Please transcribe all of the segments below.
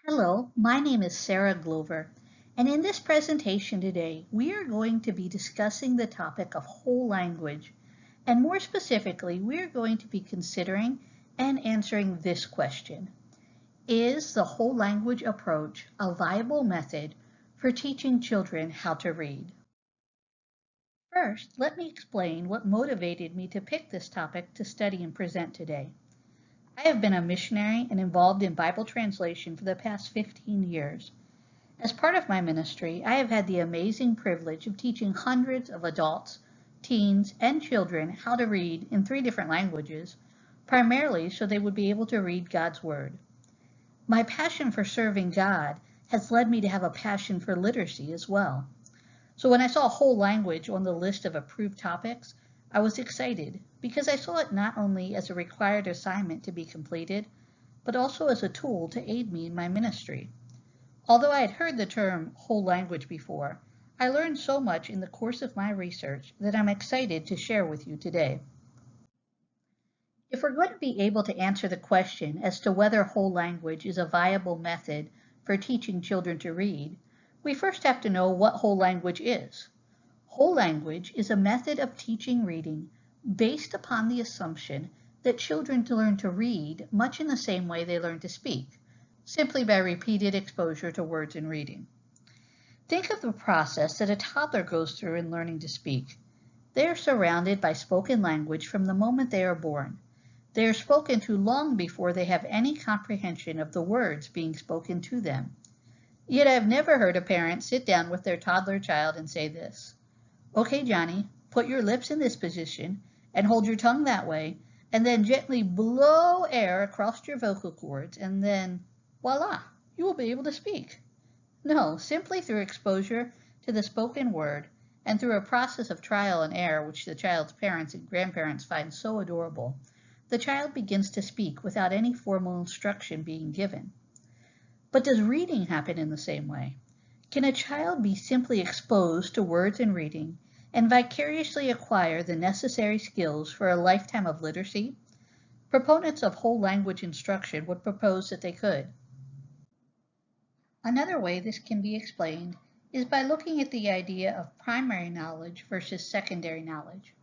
Hello, my name is Sarah Glover, and in this presentation today, we are going to be discussing the topic of whole language, and more specifically, we are going to be considering and answering this question. Is the whole language approach a viable method for teaching children how to read? First, let me explain what motivated me to pick this topic to study and present today. I have been a missionary and involved in Bible translation for the past 15 years. As part of my ministry, I have had the amazing privilege of teaching hundreds of adults, teens, and children how to read in 3 different languages, primarily so they would be able to read God's Word. My passion for serving God has led me to have a passion for literacy as well. So when I saw whole language on the list of approved topics, I was excited because I saw it not only as a required assignment to be completed, but also as a tool to aid me in my ministry. Although I had heard the term whole language before, I learned so much in the course of my research that I'm excited to share with you today. If we're going to be able to answer the question as to whether whole language is a viable method for teaching children to read, we first have to know what whole language is. Whole language is a method of teaching reading based upon the assumption that children learn to read much in the same way they learn to speak, simply by repeated exposure to words and reading. Think of the process that a toddler goes through in learning to speak. They are surrounded by spoken language from the moment they are born. They are spoken to long before they have any comprehension of the words being spoken to them. Yet I have never heard a parent sit down with their toddler child and say this: "Okay, Johnny, put your lips in this position and hold your tongue that way, and then gently blow air across your vocal cords, and then, voila, you will be able to speak." No, simply through exposure to the spoken word and through a process of trial and error, which the child's parents and grandparents find so adorable, the child begins to speak without any formal instruction being given. But does reading happen in the same way? Can a child be simply exposed to words and reading and vicariously acquire the necessary skills for a lifetime of literacy? Proponents of whole language instruction would propose that they could. Another way this can be explained is by looking at the idea of primary knowledge versus secondary knowledge.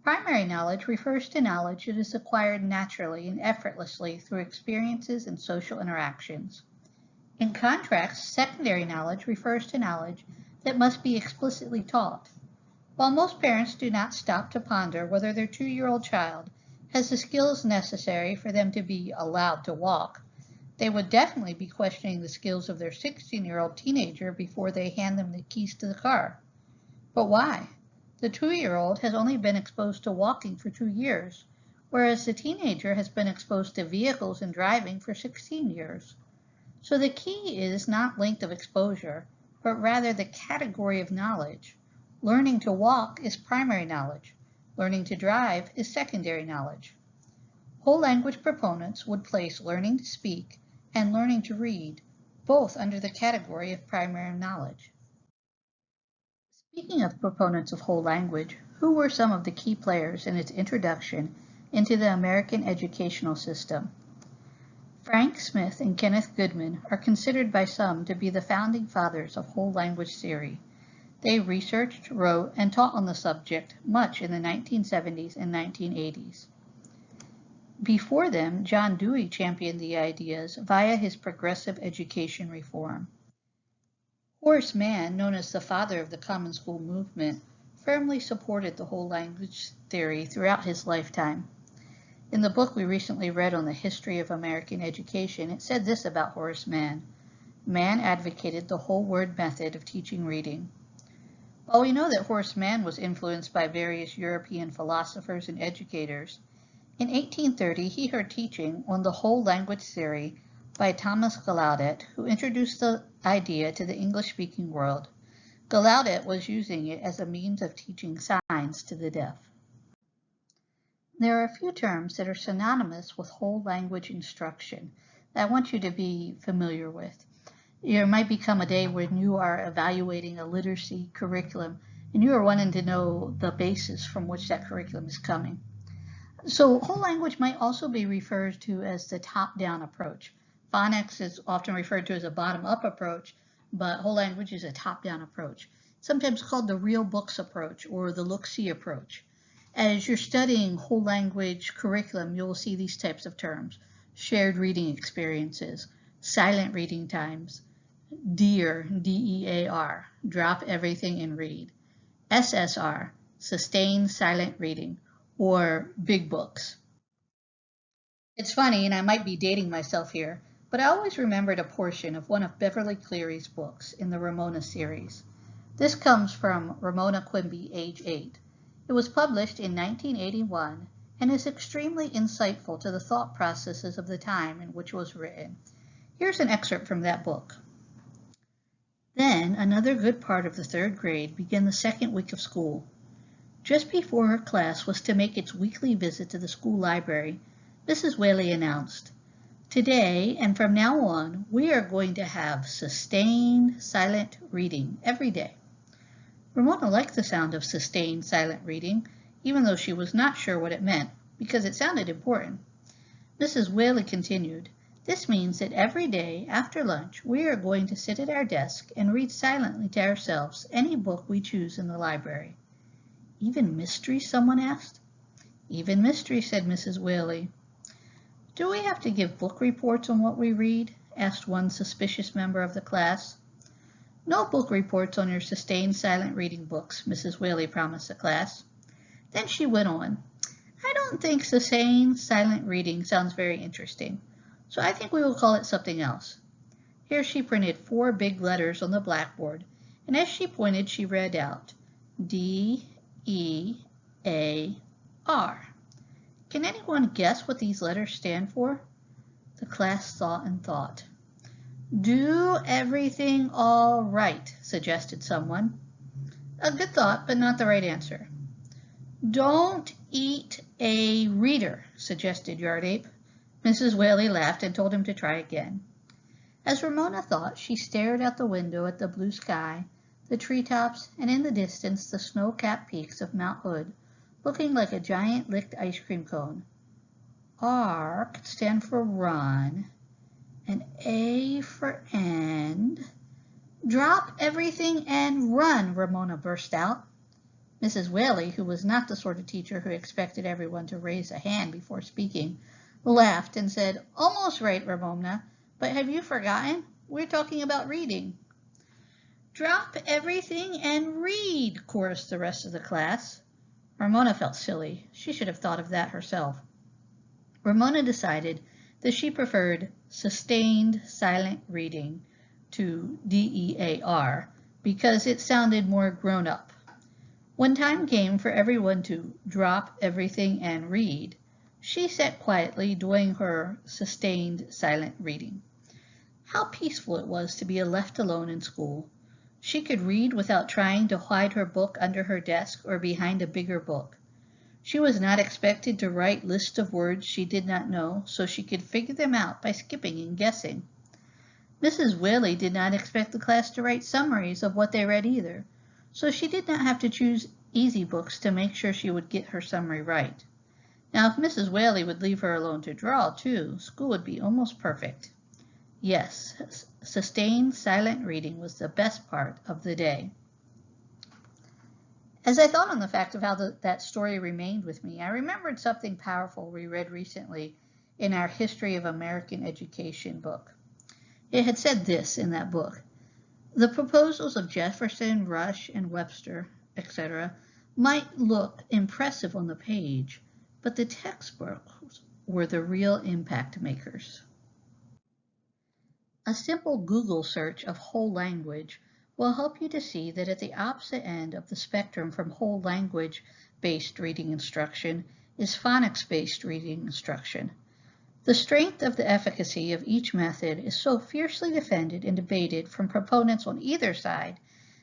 Primary knowledge refers to knowledge that is acquired naturally and effortlessly through experiences and social interactions. In contrast, secondary knowledge refers to knowledge that must be explicitly taught. While most parents do not stop to ponder whether their 2-year-old child has the skills necessary for them to be allowed to walk, they would definitely be questioning the skills of their 16-year-old teenager before they hand them the keys to the car. But why? The 2-year-old has only been exposed to walking for 2 years, whereas the teenager has been exposed to vehicles and driving for 16 years. So the key is not length of exposure, but rather the category of knowledge. Learning to walk is primary knowledge. Learning to drive is secondary knowledge. Whole language proponents would place learning to speak and learning to read both under the category of primary knowledge. Speaking of proponents of whole language, who were some of the key players in its introduction into the American educational system? Frank Smith and Kenneth Goodman are considered by some to be the founding fathers of whole language theory. They researched, wrote, and taught on the subject much in the 1970s and 1980s. Before them, John Dewey championed the ideas via his progressive education reform. Horace Mann, known as the father of the Common School movement, firmly supported the whole language theory throughout his lifetime. In the book we recently read on the history of American education, it said this about Horace Mann: "Mann advocated the whole word method of teaching reading." While we know that Horace Mann was influenced by various European philosophers and educators, in 1830 he heard teaching on the whole language theory by Thomas Gallaudet, who introduced the idea to the English-speaking world. Gallaudet was using it as a means of teaching signs to the deaf. There are a few terms that are synonymous with whole language instruction that I want you to be familiar with. There might become a day when you are evaluating a literacy curriculum and you are wanting to know the basis from which that curriculum is coming. So whole language might also be referred to as the top-down approach. Phonics is often referred to as a bottom-up approach, but whole language is a top-down approach, sometimes called the real books approach or the look-see approach. As you're studying whole language curriculum, you'll see these types of terms: shared reading experiences, silent reading times, DEAR, D-E-A-R, drop everything and read, SSR, sustained silent reading, or big books. It's funny, and I might be dating myself here, but I always remembered a portion of one of Beverly Cleary's books in the Ramona series. This comes from Ramona Quimby, age 8. It was published in 1981 and is extremely insightful to the thought processes of the time in which it was written. Here's an excerpt from that book. Then another good part of the 3rd grade began the 2nd week of school. Just before her class was to make its weekly visit to the school library, Mrs. Whaley announced, "Today and from now on, we are going to have sustained silent reading every day." Ramona liked the sound of sustained silent reading, even though she was not sure what it meant, because it sounded important. Mrs. Whaley continued, "This means that every day after lunch, we are going to sit at our desk and read silently to ourselves any book we choose in the library." "Even mysteries?" someone asked. "Even mysteries," said Mrs. Whaley. "Do we have to give book reports on what we read?" asked one suspicious member of the class. "No book reports on your sustained silent reading books," Mrs. Whaley promised the class. Then she went on, "I don't think sustained silent reading sounds very interesting, so I think we will call it something else." Here she printed 4 big letters on the blackboard, and as she pointed, she read out, D-E-A-R. Can anyone guess what these letters stand for? The class thought and thought. "Do everything all right," suggested someone. A good thought, but not the right answer. "Don't eat a reader," suggested Yardape. Mrs. Whaley laughed and told him to try again. As Ramona thought, she stared out the window at the blue sky, the treetops, and in the distance the snow-capped peaks of Mount Hood, looking like a giant licked ice cream cone. R could stand for run, and A for end. "Drop everything and run," Ramona burst out. Mrs. Whaley, who was not the sort of teacher who expected everyone to raise a hand before speaking, laughed and said, "Almost right, Ramona, but have you forgotten? We're talking about reading." "Drop everything and read," chorused the rest of the class. Ramona felt silly. She should have thought of that herself. Ramona decided that she preferred sustained silent reading to DEAR because it sounded more grown up. When time came for everyone to drop everything and read, she sat quietly doing her sustained silent reading. How peaceful it was to be left alone in school. She could read without trying to hide her book under her desk or behind a bigger book. She was not expected to write lists of words she did not know, so she could figure them out by skipping and guessing. Mrs. Whaley did not expect the class to write summaries of what they read either, so she did not have to choose easy books to make sure she would get her summary right. Now, if Mrs. Whaley would leave her alone to draw, too, school would be almost perfect. Yes, sustained silent reading was the best part of the day. As I thought on the fact of how that story remained with me, I remembered something powerful we read recently in our History of American Education book. It had said this in that book: "The proposals of Jefferson, Rush, and Webster, etc., might look impressive on the page, but the textbooks were the real impact makers." A simple Google search of whole language will help you to see that at the opposite end of the spectrum from whole language-based reading instruction is phonics-based reading instruction. The strength of the efficacy of each method is so fiercely defended and debated from proponents on either side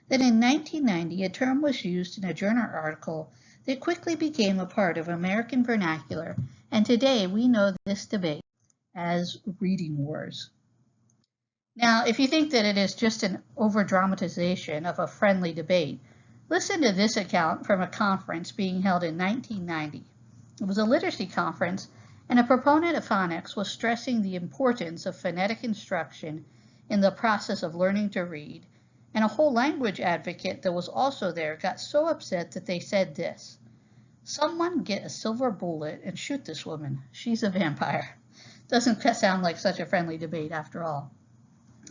that in 1990 a term was used in a journal article that quickly became a part of American vernacular, and today we know this debate as reading wars. Now, if you think that it is just an over-dramatization of a friendly debate, listen to this account from a conference being held in 1990. It was a literacy conference, And a proponent of phonics was stressing the importance of phonetic instruction in the process of learning to read, and a whole language advocate that was also there got so upset that they said this: "Someone get a silver bullet and shoot this woman. She's a vampire." Doesn't sound like such a friendly debate after all.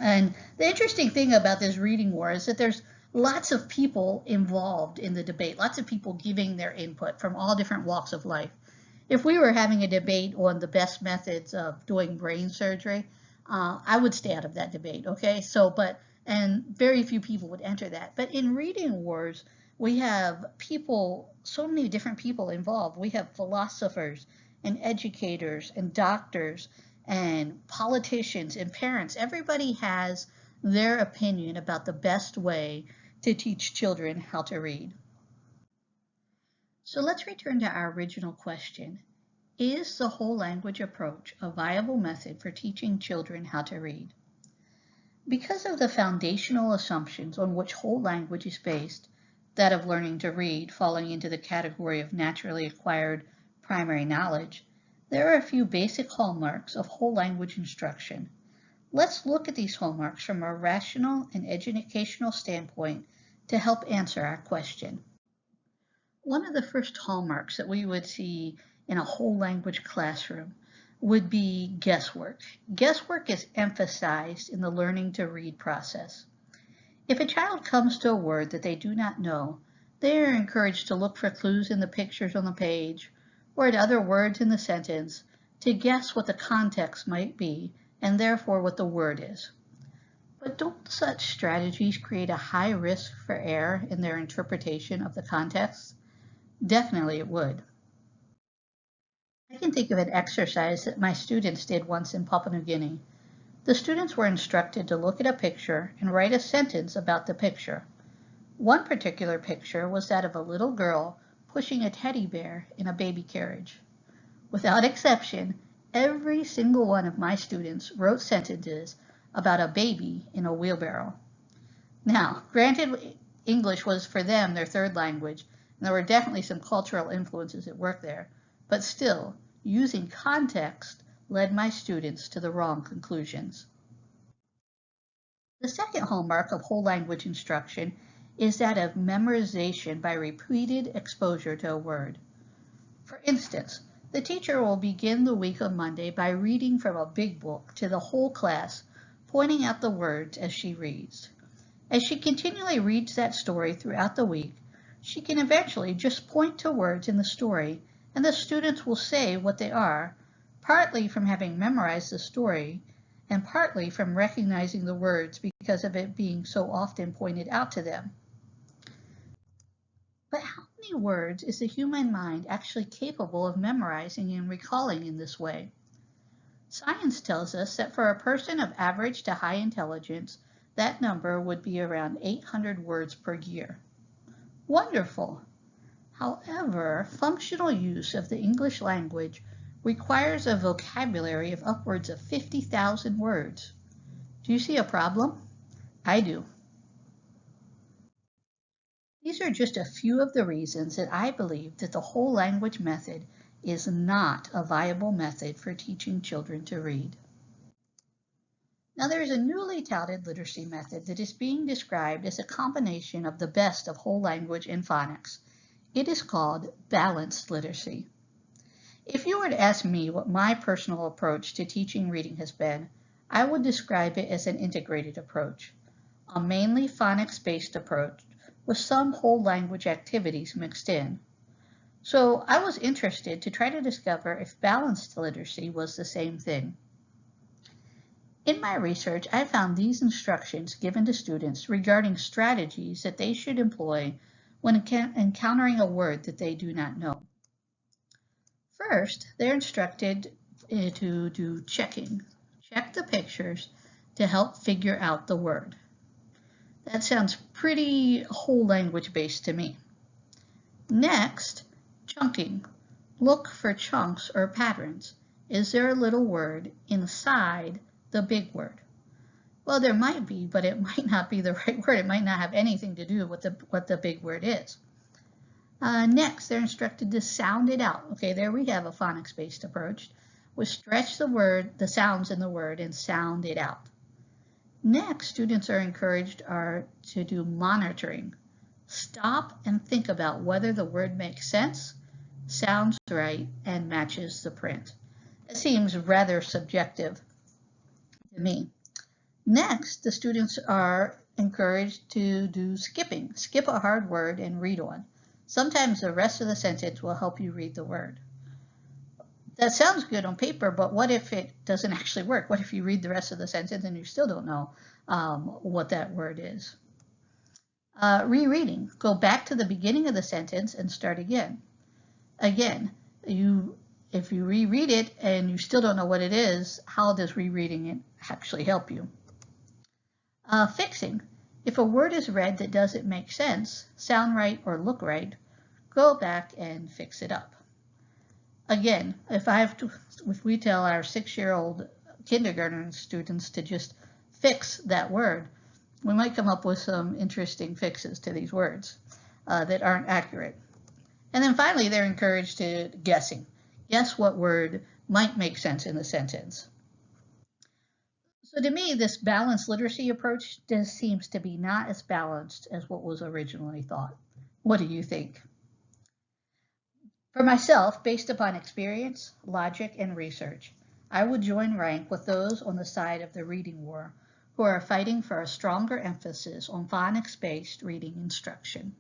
And the interesting thing about this reading war is that there's lots of people involved in the debate, lots of people giving their input from all different walks of life. If we were having a debate on the best methods of doing brain surgery, I would stay out of that debate, okay? And very few people would enter that. But in reading wars, we have people, so many different people involved. We have philosophers and educators and doctors and politicians and parents. Everybody has their opinion about the best way to teach children how to read. So let's return to our original question. Is the whole language approach a viable method for teaching children how to read? Because of the foundational assumptions on which whole language is based, that of learning to read falling into the category of naturally acquired primary knowledge, there are a few basic hallmarks of whole language instruction. Let's look at these hallmarks from a rational and educational standpoint to help answer our question. One of the first hallmarks that we would see in a whole language classroom would be guesswork. Guesswork is emphasized in the learning to read process. If a child comes to a word that they do not know, they are encouraged to look for clues in the pictures on the page or in other words in the sentence to guess what the context might be and therefore what the word is. But don't such strategies create a high risk for error in their interpretation of the context? Definitely it would. I can think of an exercise that my students did once in Papua New Guinea. The students were instructed to look at a picture and write a sentence about the picture. One particular picture was that of a little girl pushing a teddy bear in a baby carriage. Without exception, every single one of my students wrote sentences about a baby in a wheelbarrow. Now, granted, English was for them their third language, and there were definitely some cultural influences at work there, but still, using context led my students to the wrong conclusions. The second hallmark of whole language instruction is that of memorization by repeated exposure to a word. For instance, the teacher will begin the week on Monday by reading from a big book to the whole class, pointing out the words as she reads. As she continually reads that story throughout the week, she can eventually just point to words in the story and the students will say what they are, partly from having memorized the story and partly from recognizing the words because of it being so often pointed out to them. But how many words is the human mind actually capable of memorizing and recalling in this way? Science tells us that for a person of average to high intelligence, that number would be around 800 words per year. Wonderful! However, functional use of the English language requires a vocabulary of upwards of 50,000 words. Do you see a problem? I do. These are just a few of the reasons that I believe that the whole language method is not a viable method for teaching children to read. Now there is a newly touted literacy method that is being described as a combination of the best of whole language and phonics. It is called balanced literacy. If you were to ask me what my personal approach to teaching reading has been, I would describe it as an integrated approach, a mainly phonics-based approach with some whole language activities mixed in. So I was interested to try to discover if balanced literacy was the same thing. In my research, I found these instructions given to students regarding strategies that they should employ when encountering a word that they do not know. First, they're instructed to do checking. Check the pictures to help figure out the word. That sounds pretty whole language based to me. Next, chunking. Look for chunks or patterns. Is there a little word inside the big word? Well, there might be, but it might not be the right word. It might not have anything to do with what the big word is. Next, they're instructed to sound it out. Okay, there we have a phonics-based approach. was stretch the sounds in the word and sound it out. Next, students are encouraged to do monitoring. Stop and think about whether the word makes sense, sounds right, and matches the print. It seems rather subjective to me. Next, the students are encouraged to do skipping. Skip a hard word and read on. Sometimes the rest of the sentence will help you read the word. That sounds good on paper, but what if it doesn't actually work? What if you read the rest of the sentence and you still don't know what that word is? Rereading. Go back to the beginning of the sentence and start again. Again, if you reread it and you still don't know what it is, how does rereading it actually help you? Fixing. If a word is read that doesn't make sense, sound right, or look right, go back and fix it up. Again, if we tell our 6-year-old kindergarten students to just fix that word, we might come up with some interesting fixes to these words that aren't accurate. And then finally, they're encouraged to guessing. Guess what word might make sense in the sentence. So to me, this balanced literacy approach just seems to be not as balanced as what was originally thought. What do you think? For myself, based upon experience, logic, and research, I would join rank with those on the side of the reading war who are fighting for a stronger emphasis on phonics-based reading instruction.